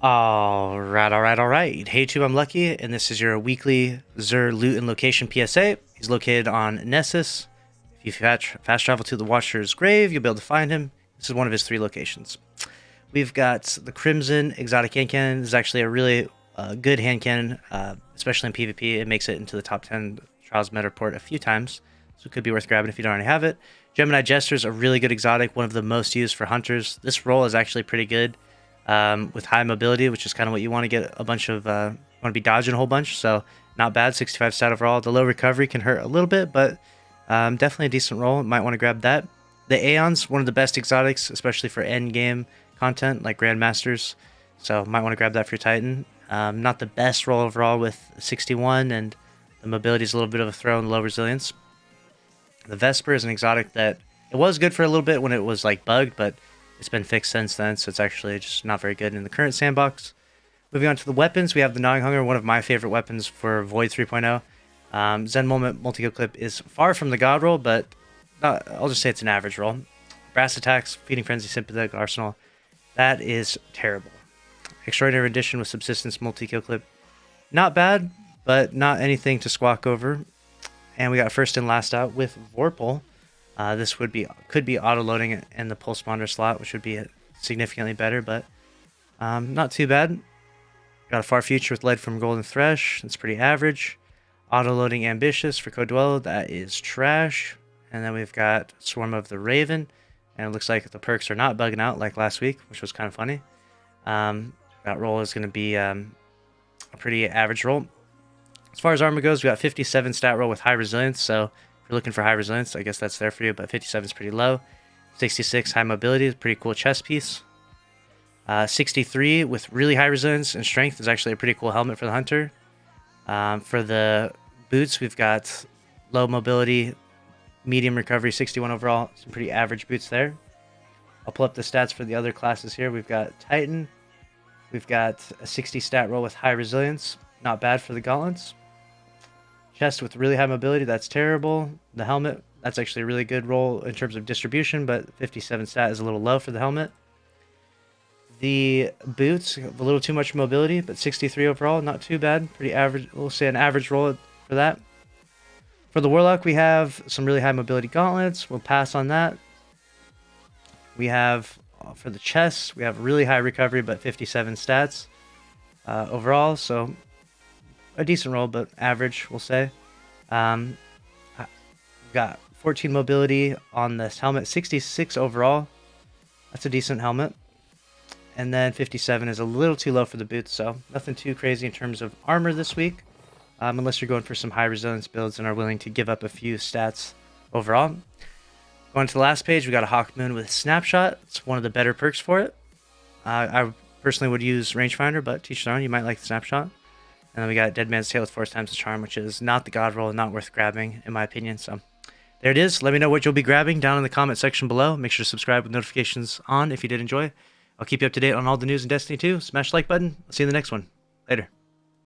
All right. Hey YouTube, I'm Lucky, and this is your weekly Zur loot and location PSA. He's located on Nessus. If you fast travel to the Watcher's grave, you'll be able to find him. This is one of his 3 locations. We've got the Crimson Exotic Hand Cannon. This is actually a really good hand cannon, especially in PvP. It makes it into the top 10 Trials meta report a few times, so it could be worth grabbing if you don't already have it. Gemini Jester is a really good exotic, one of the most used for hunters. This roll is actually pretty good. With high mobility, which is kind of what you want to get a bunch of, want to be dodging a whole bunch, so not bad, 65 stat overall. The low recovery can hurt a little bit, but definitely a decent roll. Might want to grab that. The Aeon's one of the best exotics, especially for end game content, like Grandmasters, so might want to grab that for your Titan. Not the best roll overall with 61, and the mobility is a little bit of a throw and low resilience. The Vesper is an exotic that, it was good for a little bit when it was like bugged, but it's been fixed since then, so it's actually just not very good in the current sandbox. Moving on to the weapons, we have the Gnawing Hunger, one of my favorite weapons for Void 3.0. Zen Moment Multi-Kill Clip is far from the God roll, but I'll just say it's an average roll. Brass Attacks, Feeding Frenzy, Sympathetic Arsenal, that is terrible. Extraordinary Rendition with Subsistence Multi-Kill Clip, not bad, but not anything to squawk over. And we got First and Last Out with Vorpal. This could be auto-loading in the Pulse Monitor slot, which would be significantly better, but not too bad. Got a Far Future with Lead from Golden Thresh. That's pretty average. Auto-loading Ambitious for Code Dweller. That is trash. And then we've got Swarm of the Raven. And it looks like the perks are not bugging out like last week, which was kind of funny. That roll is going to be a pretty average roll. As far as armor goes, we got 57 stat roll with high resilience, so if you're looking for high resilience, I guess that's there for you, but 57 is pretty low. 66 high mobility is a pretty cool chest piece. 63 with really high resilience and strength is actually a pretty cool helmet for the hunter. For the boots, we've got low mobility, medium recovery, 61 overall. Some pretty average boots there. I'll pull up the stats for the other classes here. We've got Titan. We've got a 60 stat roll with high resilience. Not bad for the gauntlets. Chest with really high mobility, that's terrible. The helmet, that's actually a really good roll in terms of distribution, but 57 stat is a little low for the helmet. The boots, a little too much mobility, but 63 overall, not too bad. Pretty average, we'll say an average roll for that. For the Warlock, we have some really high mobility gauntlets. We'll pass on that. We have, for the chest, we have really high recovery, but 57 stats overall, so a decent roll, but average, we'll say. We've got 14 mobility on this helmet, 66 overall. That's a decent helmet. And then 57 is a little too low for the boots, so nothing too crazy in terms of armor this week, unless you're going for some high resilience builds and are willing to give up a few stats overall. Going to the last page, we got a Hawk Moon with Snapshot. It's one of the better perks for it. I personally would use Rangefinder, but teach their own. You might like the Snapshot. And then we got Dead Man's Tale with Force times the Charm, which is not the God roll and not worth grabbing, in my opinion. So there it is. Let me know what you'll be grabbing down in the comment section below. Make sure to subscribe with notifications on if you did enjoy. I'll keep you up to date on all the news in Destiny 2. Smash the like button. I'll see you in the next one. Later.